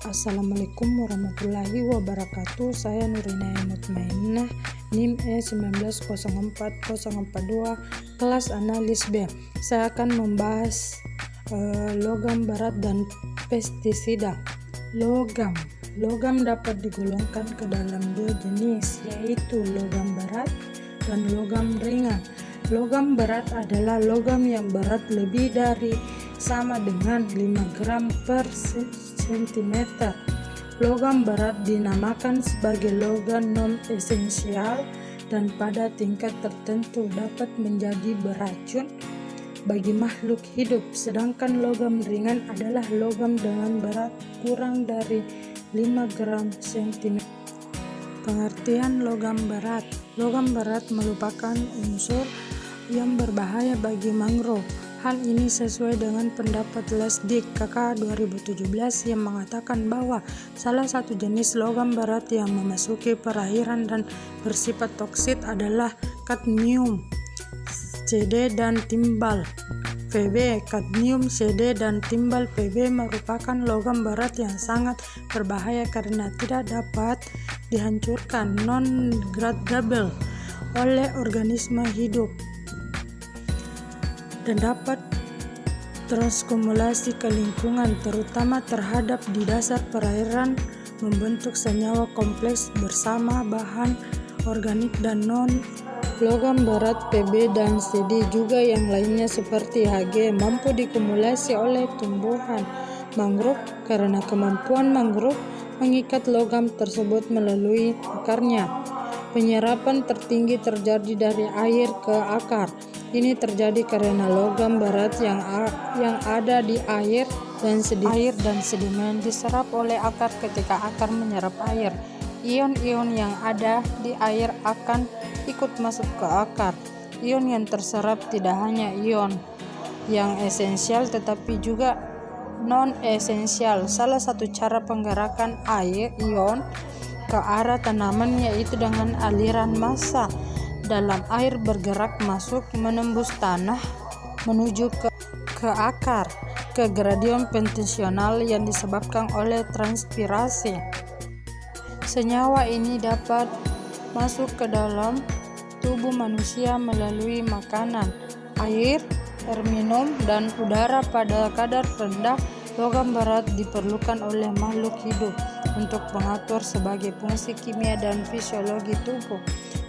Assalamualaikum warahmatullahi wabarakatuh. Saya Nurina Mutmainnah, NIM E1904042, kelas analis B. Saya akan membahas logam berat dan pestisida. Logam dapat digolongkan ke dalam dua jenis, yaitu logam berat dan logam ringan. Logam berat adalah logam yang berat lebih dari sama dengan 5 gram per cm. Logam berat dinamakan sebagai logam non-esensial dan pada tingkat tertentu dapat menjadi beracun bagi makhluk hidup. Sedangkan logam ringan adalah logam dengan berat kurang dari 5 gram cm. Pengertian logam berat. Logam berat merupakan unsur yang berbahaya bagi mangrove. Hal ini sesuai dengan pendapat Lesdik KK 2017 yang mengatakan bahwa salah satu jenis logam berat yang memasuki perairan dan bersifat toksik adalah kadmium, CD dan timbal Pb. Kadmium, CD dan timbal Pb merupakan logam berat yang sangat berbahaya karena tidak dapat dihancurkan, non-degradable oleh organisme hidup, dan dapat transkumulasi ke lingkungan, terutama terhadap di dasar perairan, membentuk senyawa kompleks bersama bahan organik dan non-logam berat Pb dan CD juga yang lainnya seperti Hg mampu dikumulasi oleh tumbuhan mangrove karena kemampuan mangrove mengikat logam tersebut melalui akarnya. Penyerapan tertinggi terjadi dari air ke akar. Ini terjadi karena logam berat yang ada di air dan sedimen diserap oleh akar ketika akar menyerap air. Ion-ion yang ada di air akan ikut masuk ke akar. Ion yang terserap tidak hanya ion yang esensial tetapi juga non-esensial. Salah satu cara penggerakan ion ke arah tanaman yaitu dengan aliran massa dalam air bergerak masuk menembus tanah menuju ke akar, ke gradien potensial yang disebabkan oleh transpirasi. Senyawa ini dapat masuk ke dalam tubuh manusia melalui makanan, air minum, dan udara. Pada kadar rendah, logam berat diperlukan oleh makhluk hidup untuk mengatur sebagai fungsi kimia dan fisiologi tubuh.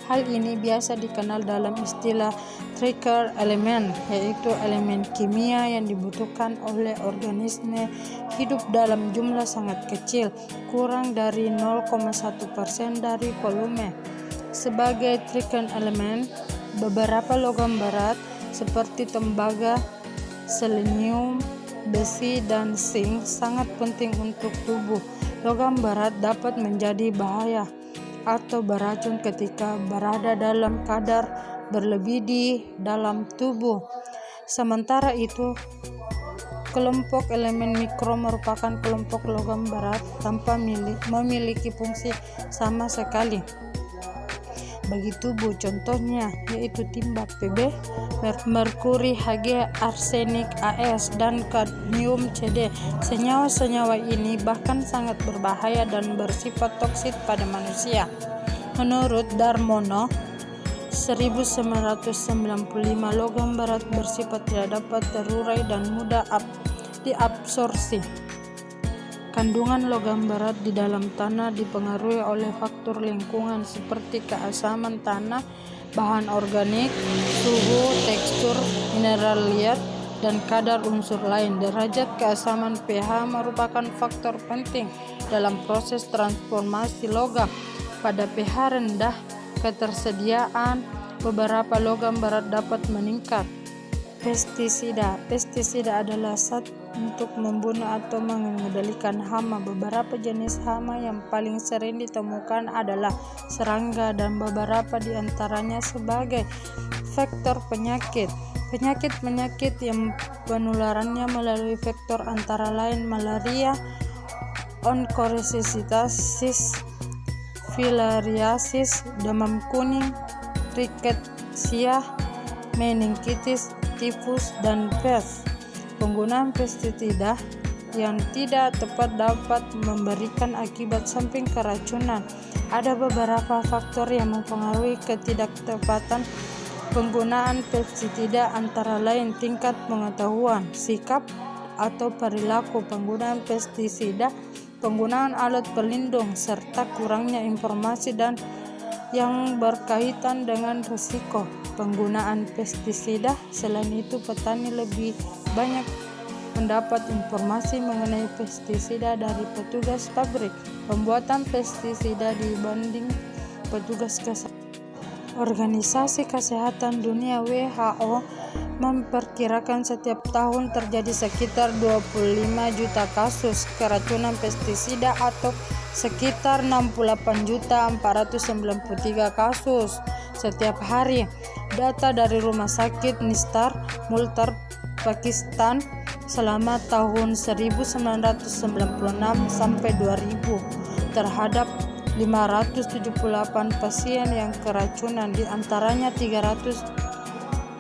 Hal ini biasa dikenal dalam istilah tracer elemen, yaitu elemen kimia yang dibutuhkan oleh organisme hidup dalam jumlah sangat kecil, kurang dari 0,1% dari volume. Sebagai tracer elemen, beberapa logam berat seperti tembaga, selenium, besi, dan zinc sangat penting untuk tubuh. Logam berat dapat menjadi bahaya atau beracun ketika berada dalam kadar berlebih di dalam tubuh. Sementara itu, kelompok elemen mikro merupakan kelompok logam berat tanpa memiliki fungsi sama sekali bagi tubuh. Contohnya yaitu timbal Pb, merkuri Hg, arsenik As, dan kadmium CD. Senyawa-senyawa ini bahkan sangat berbahaya dan bersifat toksik pada manusia. Menurut Darmono 1995, logam berat bersifat tidak dapat terurai dan mudah diabsorpsi. Kandungan logam berat di dalam tanah dipengaruhi oleh faktor lingkungan seperti keasaman tanah, bahan organik, suhu, tekstur, mineral liat, dan kadar unsur lain. Derajat keasaman pH merupakan faktor penting dalam proses transformasi logam. Pada pH rendah, ketersediaan beberapa logam berat dapat meningkat. Pestisida adalah zat untuk membunuh atau mengendalikan hama. Beberapa jenis hama yang paling sering ditemukan adalah serangga, dan beberapa di antaranya sebagai vektor penyakit. Penyakit yang penularannya melalui vektor antara lain malaria, onkoresitas, filariasis, demam kuning, rickettsia, meningitis, tifus, dan pes. Penggunaan pestisida yang tidak tepat dapat memberikan akibat samping keracunan. Ada beberapa faktor yang mempengaruhi ketidaktepatan penggunaan pestisida, antara lain tingkat pengetahuan, sikap atau perilaku penggunaan pestisida, penggunaan alat pelindung, serta kurangnya informasi dan yang berkaitan dengan risiko penggunaan pestisida. Selain itu, petani lebih banyak mendapat informasi mengenai pestisida dari petugas pabrik pembuatan pestisida dibanding petugas kesehatan. Organisasi Kesehatan Dunia (WHO) memperkirakan setiap tahun terjadi sekitar 25 juta kasus keracunan pestisida atau sekitar 68.493 kasus setiap hari. Data dari Rumah Sakit Nistar Multan, Pakistan selama tahun 1996 sampai 2000 terhadap 578 pasien yang keracunan, di antaranya 370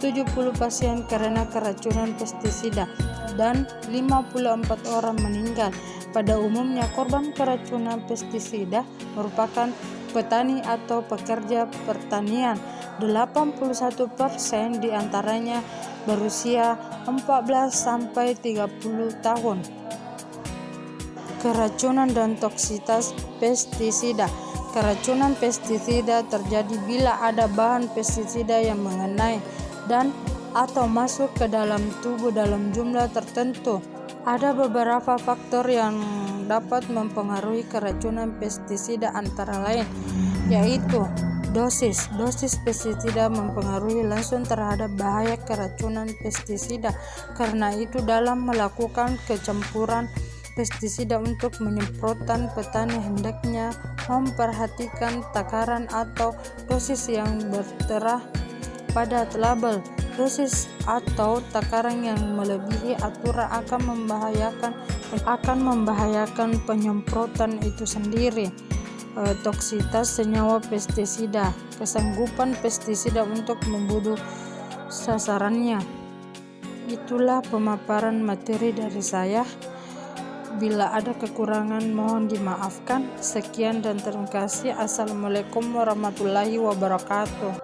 pasien karena keracunan pestisida dan 54 orang meninggal. Pada umumnya korban keracunan pestisida merupakan petani atau pekerja pertanian. 81% di antaranya berusia 14 sampai 30 tahun. Keracunan dan toksitas pestisida. Keracunan pestisida terjadi bila ada bahan pestisida yang mengenai dan atau masuk ke dalam tubuh dalam jumlah tertentu. Ada beberapa faktor yang dapat mempengaruhi keracunan pestisida, antara lain yaitu dosis. Dosis pestisida mempengaruhi langsung terhadap bahaya keracunan pestisida. Karena itu, dalam melakukan kecampuran pestisida untuk penyemprotan, petani hendaknya memperhatikan takaran atau dosis yang berterah pada label. Dosis atau takaran yang melebihi aturan akan membahayakan penyemprotan itu sendiri. Toksitas senyawa pestisida. Kesanggupan pestisida untuk membunuh sasarannya. Itulah pemaparan materi dari saya. Bila ada kekurangan mohon dimaafkan. Sekian dan terima kasih. Assalamualaikum warahmatullahi wabarakatuh.